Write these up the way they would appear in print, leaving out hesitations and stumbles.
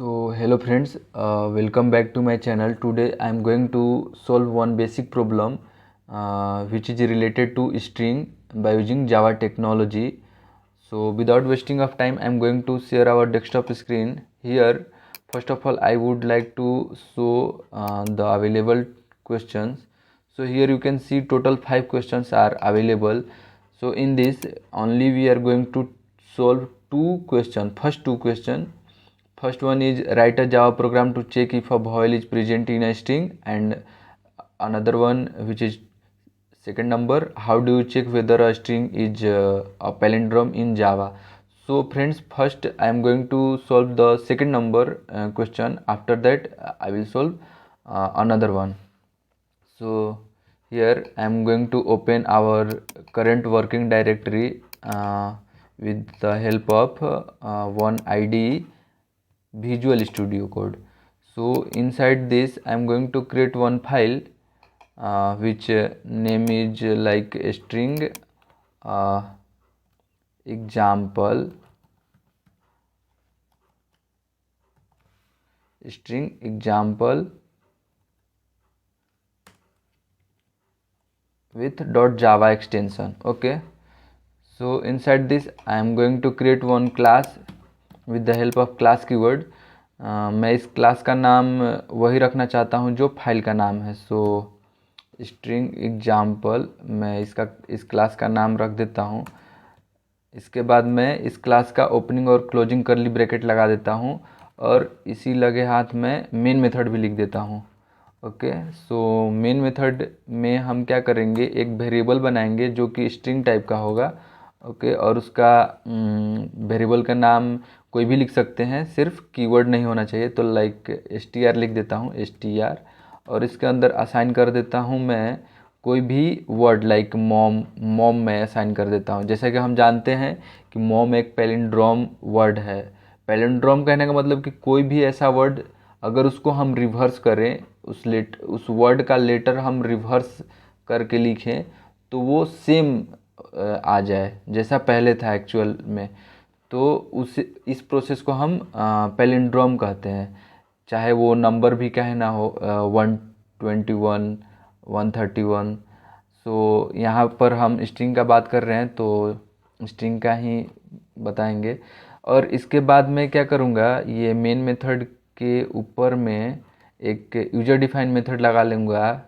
Hello friends, welcome back to my channel. Today I am going to solve one basic problem which is related to string by using Java technology. So without wasting of time, I am going to share our desktop screen here. First of all, I would like to show the available questions. So here you can see total 5 questions are available. So in this only we are going to solve two questions. First two questions. First one is write a Java program to check if a vowel is present in a string, and another one which is second number, how do you check whether a string is a palindrome in Java. So friends, first I am going to solve the second number question. After that I will solve another one. So here I am going to open our current working directory with the help of one IDE, Visual Studio Code. So inside this I am going to create one file which name is like string uh, example with .java extension. Okay, so inside this I am going to create one class with the help of class keyword. मैं इस class का नाम वही रखना चाहता हूँ जो file का नाम है. सो स्ट्रिंग एग्जाम्पल मैं इस क्लास का नाम रख देता हूँ. इसके बाद मैं इस क्लास का ओपनिंग और क्लोजिंग करली ब्रैकेट लगा देता हूँ और इसी लगे हाथ में मेन मेथड भी लिख देता हूँ. ओके, सो मेन मेथड में हम क्या करेंगे, एक वेरिएबल बनाएंगे जो कि स्ट्रिंग टाइप का होगा. ओके, और उसका वेरिएबल का नाम कोई भी लिख सकते हैं, सिर्फ कीवर्ड नहीं होना चाहिए. तो लाइक str लिख देता हूँ, str, और इसके अंदर असाइन कर देता हूँ मैं कोई भी वर्ड लाइक मॉम में असाइन कर देता हूँ. जैसा कि हम जानते हैं कि मॉम एक पैलिंड्रोम वर्ड है. पैलिंड्रोम कहने का मतलब कि कोई भी ऐसा वर्ड अगर उसको हम रिवर्स करें, उस वर्ड का लेटर हम रिवर्स करके लिखें तो वो सेम आ जाए जैसा पहले था एक्चुअल में. तो इस प्रोसेस को हम पैलिंड्रोम कहते हैं. चाहे वो नंबर भी कहे ना हो, 121 131. सो यहाँ पर हम स्ट्रिंग का बात कर रहे हैं तो स्ट्रिंग का ही बताएंगे. और इसके बाद मैं क्या करूँगा, ये मेन मेथड के ऊपर में एक यूजर डिफाइन मेथड लगा लूँगा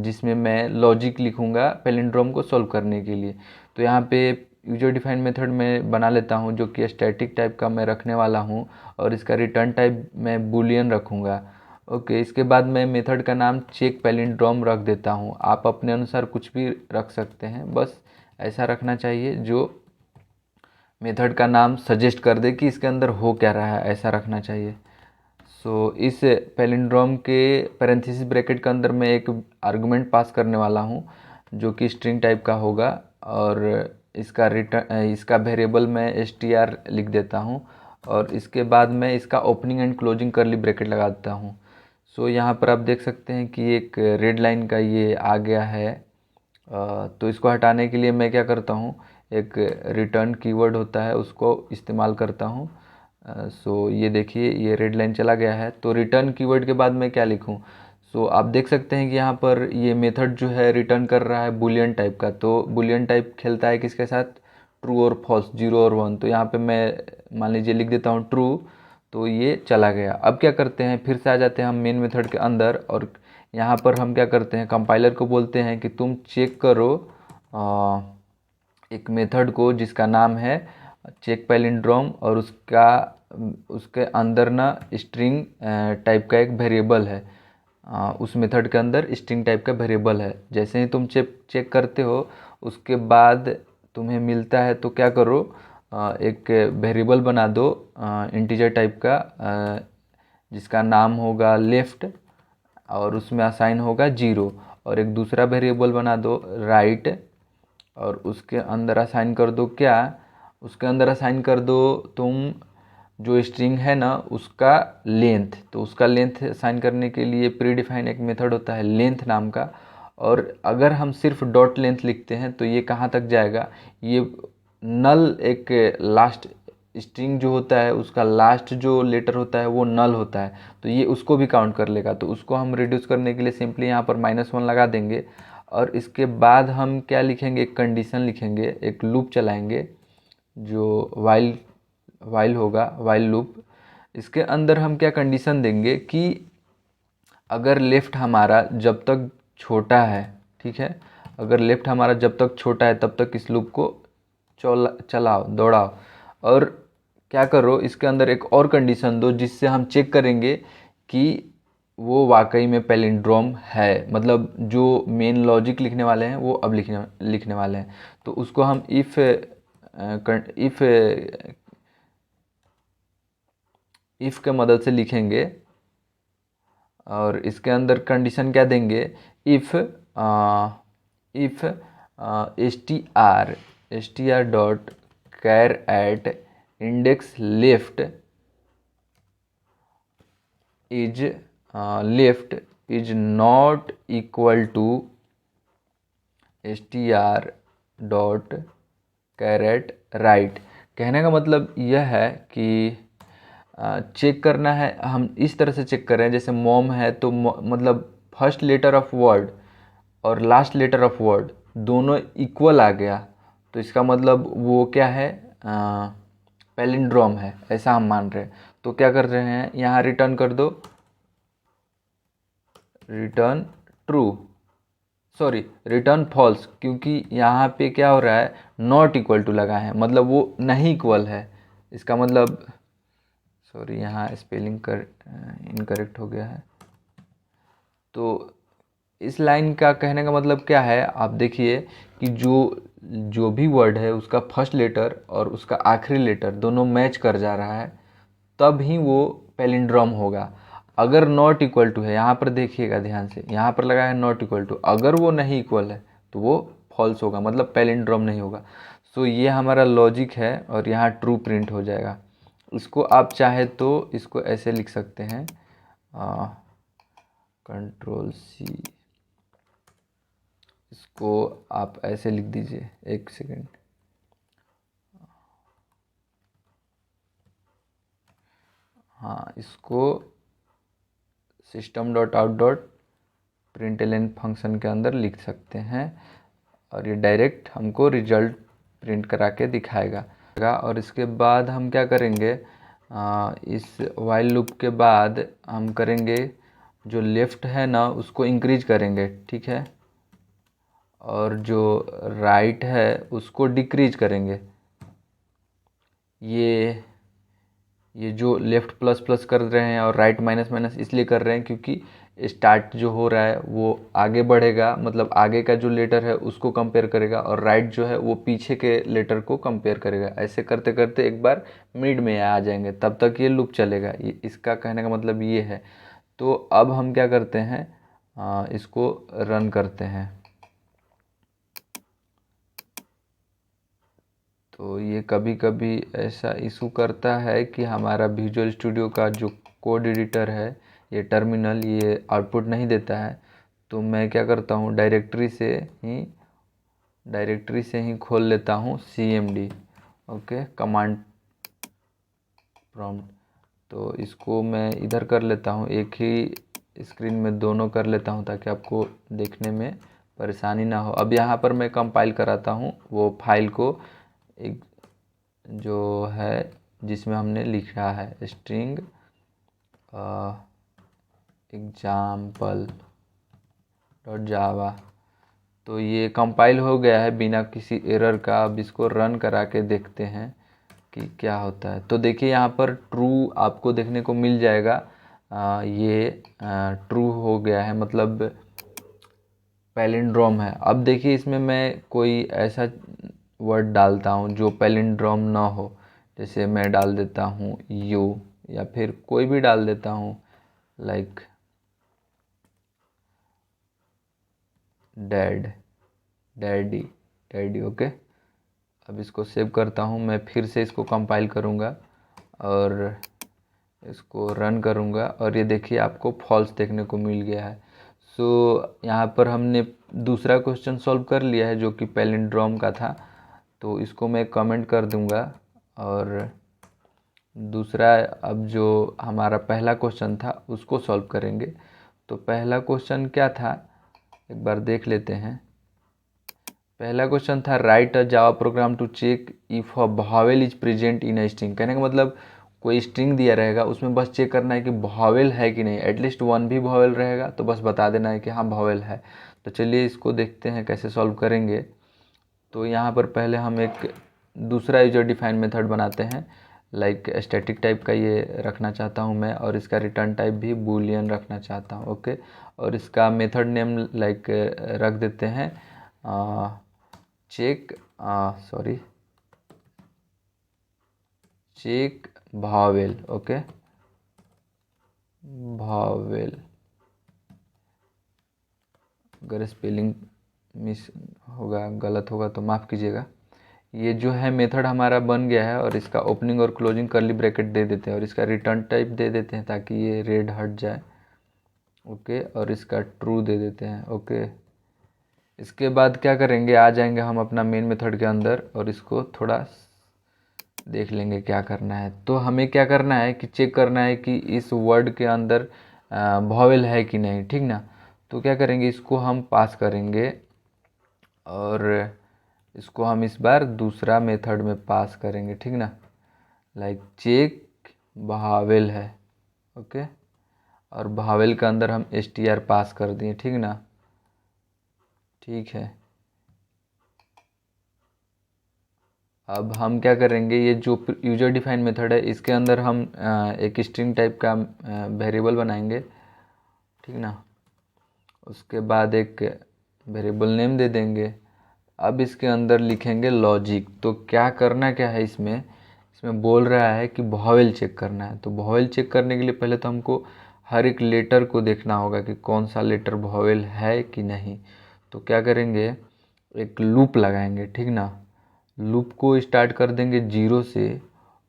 जिसमें मैं लॉजिक लिखूँगा पैलिंड्रोम को सॉल्व करने के लिए. तो यहाँ पे यूजर डिफाइन मेथड में बना लेता हूँ जो कि स्टैटिक टाइप का मैं रखने वाला हूँ और इसका रिटर्न टाइप मैं बूलियन रखूँगा. ओके, इसके बाद मैं मेथड का नाम चेक पैलिंड्रोम रख देता हूँ. आप अपने अनुसार कुछ भी रख सकते हैं, बस ऐसा रखना चाहिए जो मेथड का नाम सजेस्ट कर दे कि इसके अंदर हो क्या रहा है, ऐसा रखना चाहिए. सो इस पैलिंड्रोम के पैरेंथेसिस ब्रैकेट के अंदर मैं एक आर्गुमेंट पास करने वाला हूँ जो कि स्ट्रिंग टाइप का होगा और इसका वेरिएबल मैं str लिख देता हूँ और इसके बाद मैं इसका ओपनिंग एंड क्लोजिंग करली ब्रैकेट लगा देता हूँ. सो यहाँ पर आप देख सकते हैं कि एक रेड लाइन का ये आ गया है. तो इसको हटाने के लिए मैं क्या करता हूँ, एक रिटर्न कीवर्ड होता है उसको इस्तेमाल करता हूँ. सो ये देखिए ये रेड लाइन चला गया है. तो रिटर्न कीवर्ड के बाद मैं क्या लिखूँ, सो आप देख सकते हैं कि यहाँ पर ये मेथड जो है रिटर्न कर रहा है बुलियन टाइप का. तो बुलियन टाइप खेलता है किसके साथ, ट्रू और फॉल्स, 0 और 1. तो यहाँ पे मैं मान लीजिए लिख देता हूँ ट्रू, तो ये चला गया. अब क्या करते हैं, फिर से आ जाते हैं हम मेन मेथड के अंदर और यहाँ पर हम क्या करते हैं, कंपाइलर को बोलते हैं कि तुम चेक करो एक मेथड को जिसका नाम है चेक पैलिंड्रोम और उसके अंदर ना स्ट्रिंग टाइप का एक वेरिएबल है. उस मेथड के अंदर स्ट्रिंग टाइप का वेरिएबल है. जैसे ही तुम चेक करते हो उसके बाद तुम्हें मिलता है तो क्या करो, एक वेरिएबल बना दो इंटीजर टाइप का जिसका नाम होगा लेफ़्ट और उसमें असाइन होगा 0. और एक दूसरा वेरिएबल बना दो राइट और उसके अंदर असाइन कर दो क्या, उसके अंदर असाइन कर दो तुम जो स्ट्रिंग है ना उसका लेंथ. तो उसका लेंथ असाइन करने के लिए प्री डिफाइन एक मेथड होता है लेंथ नाम का. और अगर हम सिर्फ डॉट लेंथ लिखते हैं तो ये कहाँ तक जाएगा, ये नल एक लास्ट स्ट्रिंग जो होता है उसका लास्ट जो लेटर होता है वो नल होता है, तो ये उसको भी काउंट कर लेगा। तो उसको हम रिड्यूस करने के लिए सिंपली यहाँ पर -1 लगा देंगे और इसके बाद हम क्या लिखेंगे, एक कंडीशन लिखेंगे, एक लूप चलाएंगे जो वाइल होगा, वाइल लूप। इसके अंदर हम क्या कंडीशन देंगे कि अगर लेफ़्ट हमारा जब तक छोटा है, ठीक है, अगर लेफ़्ट हमारा जब तक छोटा है तब तक इस लूप को चलाओ, दौड़ाओ। और क्या करो, इसके अंदर एक और कंडीशन दो जिससे हम चेक करेंगे कि वो वाकई में पैलिंड्रोम है, मतलब जो मेन लॉजिक लिखने वाले हैं वो अब लिखने वाले हैं। तो उसको हम इफ़ के मदद से लिखेंगे और इसके अंदर कंडीशन क्या देंगे, if str dot char at index left is not equal to str dot char at right. कहने का मतलब यह है कि चेक करना है, हम इस तरह से चेक कर रहे हैं जैसे मॉम है तो मतलब फर्स्ट लेटर ऑफ वर्ड और लास्ट लेटर ऑफ वर्ड दोनों इक्वल आ गया, तो इसका मतलब वो क्या है, पैलिंड्रोम है, ऐसा हम मान रहे हैं। तो क्या कर रहे हैं, यहाँ रिटर्न कर दो, return true, sorry return false, क्योंकि यहाँ पे क्या हो रहा है, नॉट इक्वल टू लगा है, मतलब वो नहीं इक्वल है। इसका मतलब सॉरी यहाँ स्पेलिंग इनकरेक्ट हो गया है। तो इस लाइन का कहने का मतलब क्या है, आप देखिए कि जो भी वर्ड है उसका फर्स्ट लेटर और उसका आखिरी लेटर दोनों मैच कर जा रहा है, तब ही वो पैलिंड्रोम होगा। अगर नॉट इक्वल टू है, यहाँ पर देखिएगा ध्यान से, यहाँ पर लगा है नॉट इक्वल टू, अगर वो नहीं इक्वल है तो वो फॉल्स होगा, मतलब पैलिंड्रोम नहीं होगा। सो ये हमारा लॉजिक है और यहाँ ट्रू प्रिंट हो जाएगा। इसको आप चाहे तो इसको ऐसे लिख सकते हैं, Ctrl+C, इसको आप ऐसे लिख दीजिए, एक सेकेंड, हाँ, इसको system.out.println फंक्शन के अंदर लिख सकते हैं और ये डायरेक्ट हमको रिजल्ट प्रिंट करा के दिखाएगा। और इसके बाद हम क्या करेंगे, इस वाइल लूप के बाद हम करेंगे जो लेफ़्ट है ना उसको इंक्रीज करेंगे, ठीक है, और जो राइट है उसको डिक्रीज करेंगे। ये जो लेफ़्ट प्लस प्लस कर रहे हैं और राइट माइनस माइनस इसलिए कर रहे हैं क्योंकि स्टार्ट जो हो रहा है वो आगे बढ़ेगा, मतलब आगे का जो लेटर है उसको कंपेयर करेगा, और राइट जो है वो पीछे के लेटर को कंपेयर करेगा। ऐसे करते करते एक बार मिड में आ जाएंगे, तब तक ये लूप चलेगा। ये इसका कहने का मतलब ये है। तो अब हम क्या करते हैं, इसको रन करते हैं। तो ये कभी कभी ऐसा इशू करता है कि हमारा विजुअल स्टूडियो का जो कोड एडिटर है, ये टर्मिनल, ये आउटपुट नहीं देता है। तो मैं क्या करता हूँ, डायरेक्टरी से ही खोल लेता हूँ cmd, ओके, कमांड प्रॉम्प्ट। तो इसको मैं इधर कर लेता हूँ, एक ही स्क्रीन में दोनों कर लेता हूँ ताकि आपको देखने में परेशानी ना हो। अब यहाँ पर मैं कंपाइल कराता हूँ वो फाइल को, एक जो है जिसमें हमने लिखा है स्ट्रिंग example.java। तो ये कंपाइल हो गया है बिना किसी एरर का। अब इसको रन करा के देखते हैं कि क्या होता है। तो देखिए यहाँ पर ट्रू आपको देखने को मिल जाएगा, ये ट्रू हो गया है, मतलब पैलिंड्रोम है। अब देखिए इसमें मैं कोई ऐसा वर्ड डालता हूँ जो पैलिंड्रोम ना हो, जैसे मैं डाल देता हूँ यू, या फिर कोई भी डाल देता हूँ लाइक डैडी, ओके। अब इसको सेव करता हूँ, मैं फिर से इसको कंपाइल करूँगा और इसको रन करूँगा और ये देखिए आपको फॉल्स देखने को मिल गया है। सो यहाँ पर हमने दूसरा क्वेश्चन सॉल्व कर लिया है जो कि पैलिंड्रोम का था। तो इसको मैं कमेंट कर दूँगा और दूसरा अब जो हमारा पहला क्वेश्चन था उसको सॉल्व करेंगे। तो पहला क्वेश्चन क्या था, एक बार देख लेते हैं। पहला क्वेश्चन था write a Java program to check if a vowel is present in a string. कहने का मतलब कोई स्ट्रिंग दिया रहेगा, उसमें बस चेक करना है कि भावेल है कि नहीं, एटलीस्ट वन भी भावेल रहेगा तो बस बता देना है कि हाँ भावेल है। तो चलिए इसको देखते हैं कैसे सॉल्व करेंगे। तो यहाँ पर पहले हम एक दूसरा यूजर डिफाइंड मेथड बनाते हैं, लाइक स्टैटिक टाइप का ये रखना चाहता हूँ मैं, और इसका रिटर्न टाइप भी बूलियन रखना चाहता हूँ। ओके, और इसका मेथड नेम लाइक रख देते हैं check check vowel. Okay, vowel, अगर स्पेलिंग मिस होगा, गलत होगा तो माफ़ कीजिएगा। ये जो है मेथड हमारा बन गया है, और इसका ओपनिंग और क्लोजिंग कर्ली ब्रैकेट दे देते हैं, और इसका रिटर्न टाइप दे देते हैं ताकि ये रेड हट जाए। ओके, और इसका ट्रू दे देते हैं। ओके, इसके बाद क्या करेंगे, आ जाएंगे हम अपना मेन मेथड के अंदर और इसको थोड़ा देख लेंगे क्या करना है। तो हमें क्या करना है कि चेक करना है कि इस वर्ड के अंदर वॉवेल है कि नहीं, ठीक ना। तो क्या करेंगे, इसको हम पास करेंगे, और इसको हम इस बार दूसरा मेथड में पास करेंगे, ठीक ना, लाइक चेक भावेल है। ओके, और भावेल के अंदर हम str पास कर दिए, ठीक ना। ठीक है, अब हम क्या करेंगे, ये जो यूजर डिफाइंड मेथड है इसके अंदर हम एक स्ट्रिंग टाइप का वेरिएबल बनाएंगे, ठीक ना। उसके बाद एक वेरिएबल नेम दे देंगे। अब इसके अंदर लिखेंगे लॉजिक। तो क्या करना क्या है, इसमें इसमें बोल रहा है कि वॉवेल चेक करना है। तो वॉवेल चेक करने के लिए पहले तो हमको हर एक लेटर को देखना होगा कि कौन सा लेटर वॉवेल है कि नहीं। तो क्या करेंगे, एक लूप लगाएंगे, ठीक ना। लूप को स्टार्ट कर देंगे 0 से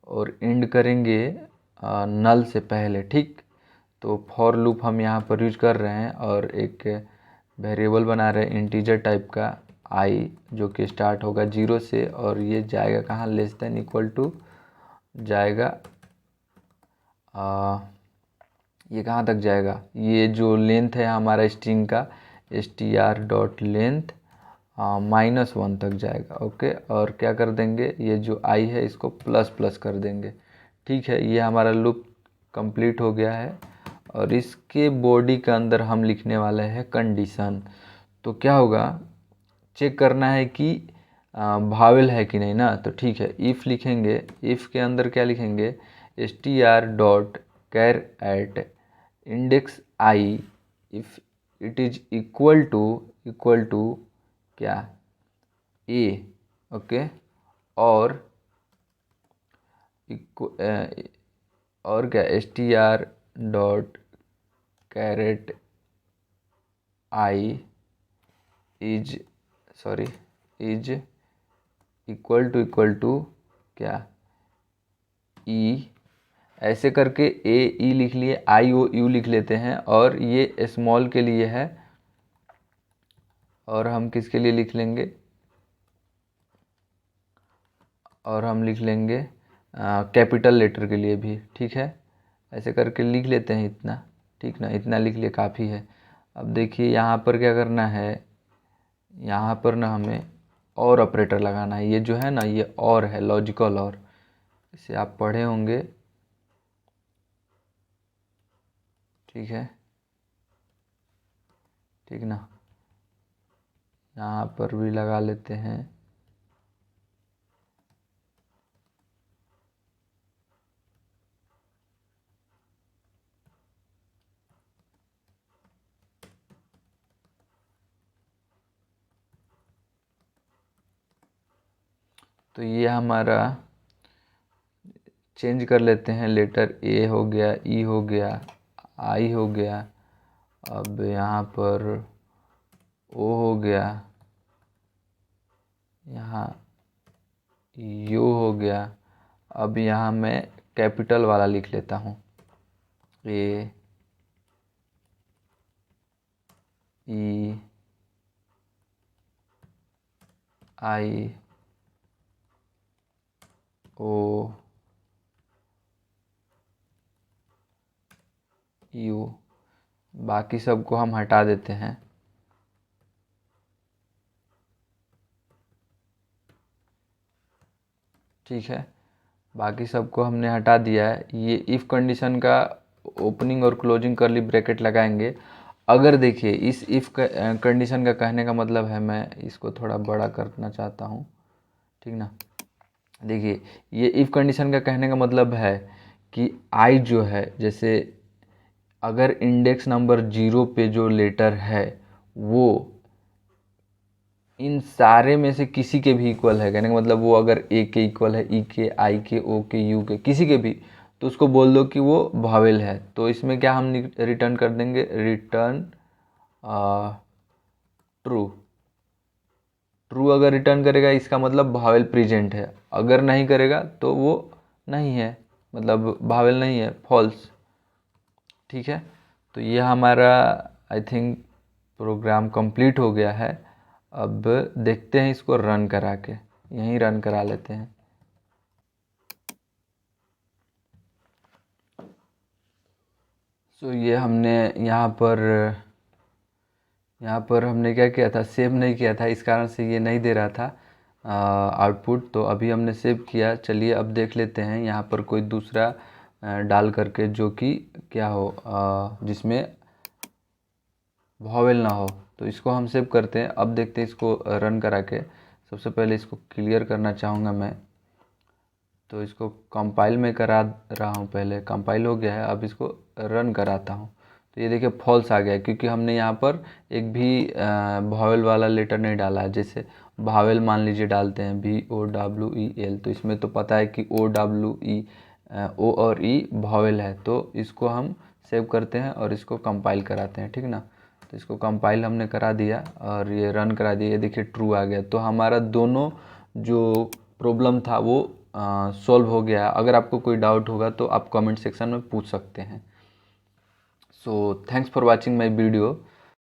और एंड करेंगे नल से पहले, ठीक। तो फॉर लूप हम यहाँ पर यूज कर रहे हैं, और एक वेरिएबल बना रहे हैं इंटीजर टाइप का आई, जो कि स्टार्ट होगा 0 से, और ये जाएगा कहाँ, लेस देन इक्वल टू जाएगा ये कहाँ तक जाएगा, ये जो लेंथ है हमारा स्ट्रिंग का str.length -1 तक जाएगा। ओके, और क्या कर देंगे, ये जो आई है इसको प्लस प्लस कर देंगे। ठीक है, ये हमारा लूप कंप्लीट हो गया है, और इसके बॉडी के अंदर हम लिखने वाले हैं कंडीशन। तो क्या होगा, चेक करना है कि भावेल है कि नहीं ना। तो ठीक है, इफ़ लिखेंगे, इफ़ के अंदर क्या लिखेंगे, str.char at index I if it is equal to क्या, ए। ओके, और और क्या, str.caret I is equal to क्या, ई। ऐसे करके ए ई लिख लिए, आई ओ यू लिख लेते हैं, और ये स्मॉल के लिए है, और हम किसके लिए लिख लेंगे, और हम लिख लेंगे कैपिटल लेटर के लिए भी, ठीक है। ऐसे करके लिख लेते हैं इतना, ठीक ना, इतना लिख लिए काफ़ी है। अब देखिए यहाँ पर क्या करना है, यहाँ पर ना हमें और ऑपरेटर लगाना है। ये जो है ना, ये और है, लॉजिकल और, इसे आप पढ़े होंगे, ठीक है, ठीक ना। यहाँ पर भी लगा लेते हैं। तो ये हमारा चेंज कर लेते हैं, लेटर ए हो गया, ई हो गया, आई हो गया, अब यहाँ पर ओ हो गया, यहाँ यू हो गया। अब यहाँ मैं कैपिटल वाला लिख लेता हूँ, ए ई आई ओ Q, बाकी सबको हम हटा देते हैं। ठीक है, बाकी सबको हमने हटा दिया है। ये इफ़ कंडीशन का ओपनिंग और क्लोजिंग करली ब्रैकेट लगाएंगे। अगर देखिए इस इफ़ कंडीशन का कहने का मतलब है, मैं इसको थोड़ा बड़ा करना चाहता हूँ, ठीक ना। देखिए ये इफ़ कंडीशन का कहने का मतलब है कि आई जो है, जैसे अगर इंडेक्स नंबर 0 पे जो लेटर है वो इन सारे में से किसी के भी इक्वल है, कहने का मतलब वो अगर ए के इक्वल है, ई के, आई के, ओ के, यू के, किसी के भी, तो उसको बोल दो कि वो भावेल है। तो इसमें क्या हम रिटर्न कर देंगे, रिटर्न ट्रू। ट्रू अगर रिटर्न करेगा इसका मतलब भावेल प्रेजेंट है, अगर नहीं करेगा तो वो नहीं है, मतलब भावेल नहीं है, फॉल्स। ठीक है, तो ये हमारा आई थिंक प्रोग्राम कंप्लीट हो गया है। अब देखते हैं इसको रन करा के, यहीं रन करा लेते हैं। सो ये हमने यहाँ पर हमने क्या किया था, सेव नहीं किया था, इस कारण से ये नहीं दे रहा था आउटपुट। तो अभी हमने सेव किया। चलिए अब देख लेते हैं यहाँ पर कोई दूसरा डाल करके जो कि क्या हो, जिसमें वॉवेल ना हो। तो इसको हम सेव करते हैं। अब देखते हैं इसको रन करा के। सबसे पहले इसको क्लियर करना चाहूँगा मैं, तो इसको कंपाइल में करा रहा हूँ। पहले कंपाइल हो गया है, अब इसको रन कराता हूँ। तो ये देखिए फॉल्स आ गया है, क्योंकि हमने यहाँ पर एक भी भावेल वाला लेटर नहीं डाला है। जैसे भावेल मान लीजिए डालते हैं VOWEL, तो इसमें तो पता है कि OWE, O और E भावेल है। तो इसको हम सेव करते हैं और इसको कंपाइल कराते हैं, ठीक ना। तो इसको कंपाइल हमने करा दिया और ये रन करा दिया। ये देखिए ट्रू आ गया। तो हमारा दोनों जो प्रॉब्लम था वो सॉल्व हो गया। अगर आपको कोई डाउट होगा तो आप कमेंट सेक्शन में पूछ सकते हैं। So thanks for watching my video.